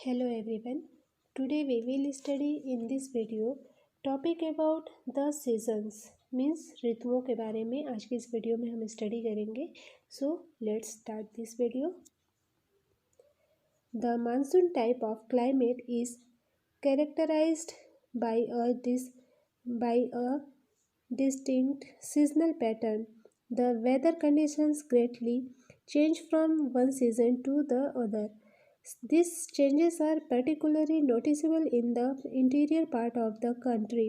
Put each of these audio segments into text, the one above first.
Hello everyone. Today we will study in this video topic about the seasons means ऋतुओं के बारे में आज की इस वीडियो में हम स्टडी करेंगे. So let's start this video. The monsoon type of climate is characterized by a distinct seasonal pattern. The weather conditions greatly change from one season to the other. These changes are particularly noticeable in the interior part of the country.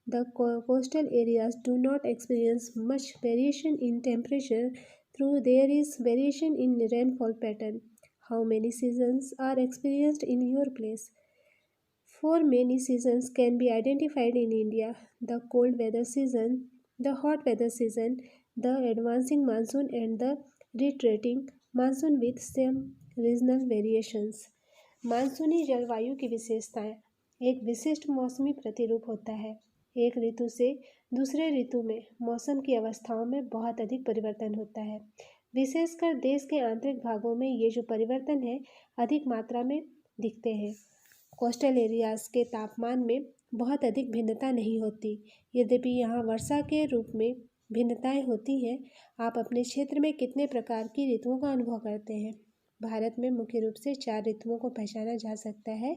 The coastal areas do not experience much variation in temperature, though there is variation in rainfall pattern. How many seasons are experienced in your place? Four many seasons can be identified in India: the cold weather season, the hot weather season, the advancing monsoon, and the retreating monsoon with some regional variations. मानसूनी जलवायु की विशेषताएं. एक विशिष्ट मौसमी प्रतिरूप होता है. एक ऋतु से दूसरे ऋतु में मौसम की अवस्थाओं में बहुत अधिक परिवर्तन होता है. विशेषकर देश के आंतरिक भागों में ये जो परिवर्तन है अधिक मात्रा में दिखते हैं. कोस्टल एरियाज के तापमान में बहुत अधिक भिन्नता नहीं होती. यद्यपि यहाँ वर्षा के रूप में भिन्नताएं होती हैं. आप अपने क्षेत्र में कितने प्रकार की ऋतुओं का अनुभव करते हैं? भारत में मुख्य रूप से 4 ऋतुओं को पहचाना जा सकता है.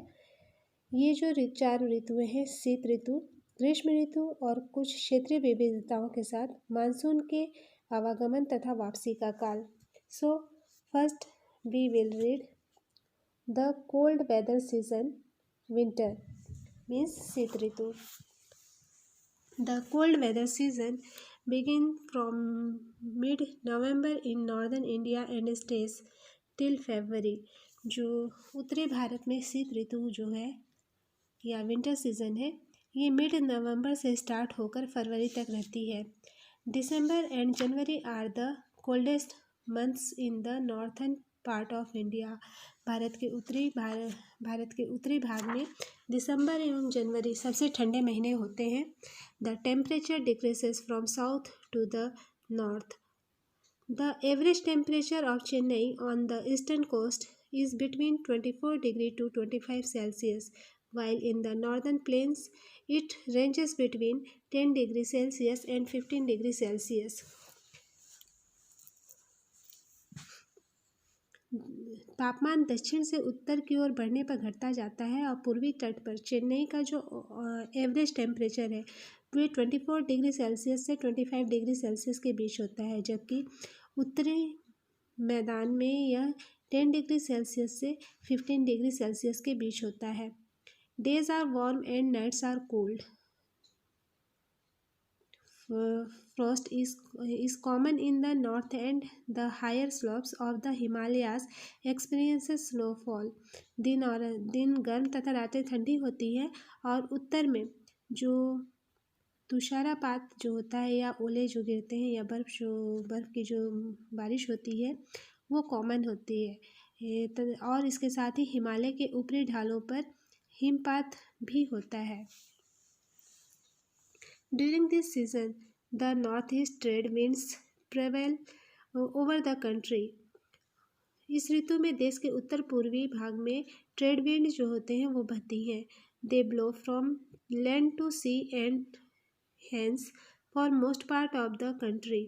ये जो 4 ऋतुएं हैं, शीत ऋतु, ग्रीष्म ऋतु और कुछ क्षेत्रीय विविधताओं के साथ मानसून के आवागमन तथा वापसी का काल. So first we will read the cold weather season. Winter means शीत ऋतु. The cold weather season begin from mid-November in northern India and stays till February. जो उत्तरी भारत में शीत ऋतु जो है या विंटर सीजन है, ये मिड नवंबर से स्टार्ट होकर फरवरी तक रहती है. December and January are the coldest months in the northern part of India. Bharat के उत्तरी भाग में दिसंबर एवं जनवरी सबसे ठंडे महीने होते हैं. The temperature decreases from south to the north. The average temperature of Chennai on the eastern coast is between 24 degree to 25 Celsius, while in the northern plains it ranges between 10 degree Celsius and 15 degree Celsius. तापमान दक्षिण से उत्तर की ओर बढ़ने पर घटता जाता है और पूर्वी तट पर चेन्नई का जो एवरेज टेम्परेचर है वो 24 डिग्री सेल्सियस से 25 डिग्री सेल्सियस के बीच होता है, जबकि उत्तरी मैदान में यह 10 डिग्री सेल्सियस से 15 डिग्री सेल्सियस के बीच होता है. Days are warm and nights are cold. Frost is common in the north and the higher slopes of the Himalayas experiences snowfall. दिन गर्म तथा रातें ठंडी होती है और उत्तर में जो तुषारपात जो होता है या ओले जो गिरते हैं या बर्फ़ की जो बारिश होती है वो कॉमन होती है. और इसके साथ ही हिमालय के ऊपरी ढालों पर हिमपात भी होता है. During this season, the northeast trade winds prevail over the country. इस ऋतु में देश के उत्तर पूर्वी भाग में ट्रेड विंड जो होते हैं वो बहती हैं. They blow from land to sea and hence for most part of the country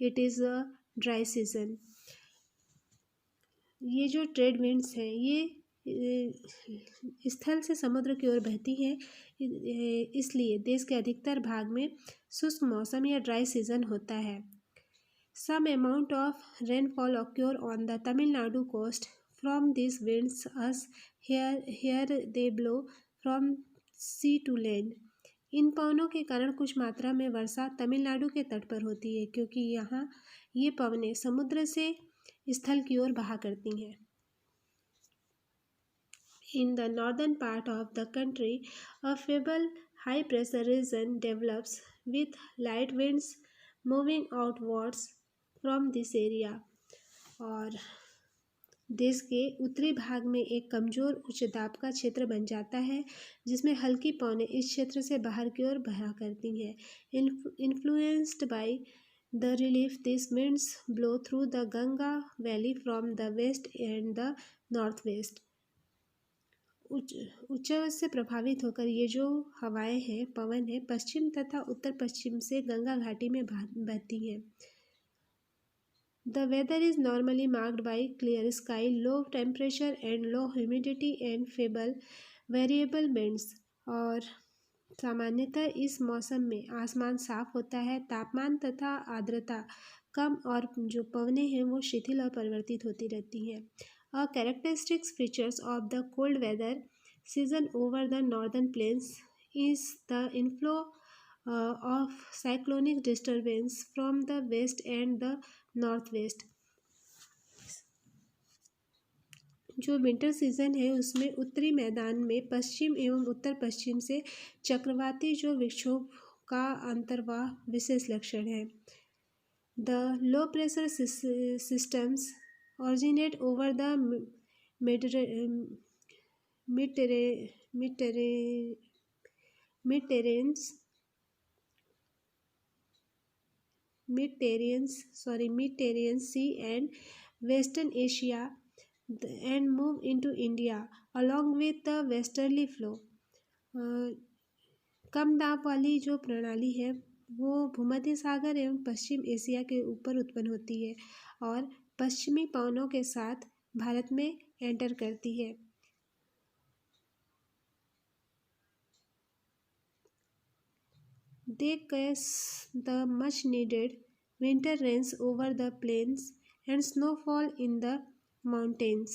it is a dry season. ये जो ट्रेड विंड्स हैं ये स्थल से समुद्र की ओर बहती है, इसलिए देश के अधिकतर भाग में शुष्क मौसम या ड्राई सीजन होता है. Some amount of rainfall occur on the Tamil Nadu coast from this winds as here they blow from sea to land. इन पवनों के कारण कुछ मात्रा में वर्षा तमिलनाडु के तट पर होती है, क्योंकि यहाँ ये पवनें समुद्र से स्थल की ओर बहा करती हैं. In the northern part of the country, a feeble high pressure region develops with light winds moving outwards from this area. और देश के उत्तरी भाग में एक कमज़ोर उच्च दाब का क्षेत्र बन जाता है जिसमें हल्की पवनें इस क्षेत्र से बाहर की ओर बहा करती हैं. Influenced by the relief, these winds blow through the Ganga Valley from the west and the northwest. उच्चावच से प्रभावित होकर ये जो हवाएं हैं, पवन है, पश्चिम तथा उत्तर पश्चिम से गंगा घाटी में बहती हैं। The weather is normally marked by clear sky, low temperature and low humidity and feeble variable winds। और सामान्यतः इस मौसम में आसमान साफ होता है, तापमान तथा आर्द्रता कम और जो पवनें हैं वो शिथिल और परिवर्तित होती रहती हैं। A characteristic features of the cold weather season over the northern plains is the inflow of cyclonic disturbance from the west and the northwest। जो विंटर सीजन है उसमें उत्तरी मैदान में पश्चिम एवं उत्तर पश्चिम से चक्रवाती जो विक्षोभ का अंतर्वाह विशेष लक्षण है। The low pressure systems originate over the Mediterranean Sea and Western Asia and move into India along with the westerly flow। कम दाब वाली जो प्रणाली है वो भूमध्य सागर एवं पश्चिम एशिया के ऊपर उत्पन्न होती है और पश्चिमी पवनों के साथ भारत में एंटर करती है। They cause the much needed winter rains over the plains and snowfall in the mountains।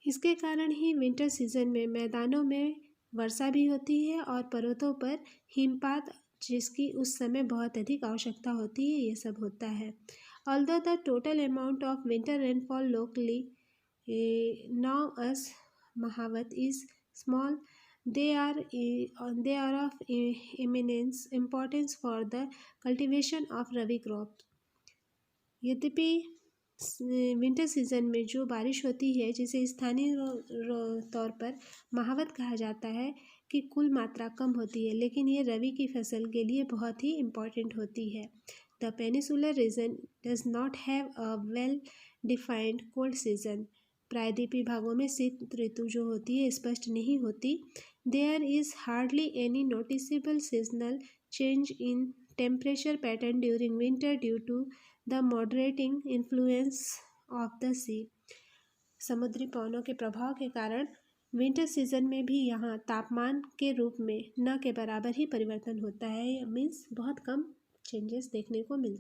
इसके कारण ही विंटर सीजन में मैदानों में वर्षा भी होती है और पर्वतों पर हिमपात जिसकी उस समय बहुत अधिक आवश्यकता होती है, ये सब होता है। Although the total amount of winter rainfall locally now as Mahavat is small, they are of immense importance for the cultivation of rabi crops। यद्यपि विंटर सीजन में जो बारिश होती है जिसे स्थानीय तौर पर महावत कहा जाता है कि कुल मात्रा कम होती है, लेकिन ये रबी की फसल के लिए बहुत ही इम्पोर्टेंट होती है। The peninsular region does not have a well defined cold season. प्रायद्वीपीय भागों में शीत ऋतु जो होती है स्पष्ट नहीं होती। There is hardly any noticeable seasonal change in temperature pattern during winter due to the moderating influence of the sea. समुद्री पवनों के प्रभाव के कारण विंटर सीजन में भी यहाँ तापमान के रूप में न के बराबर ही परिवर्तन होता है, मीन्स बहुत कम चेंजेस देखने को मिलता है।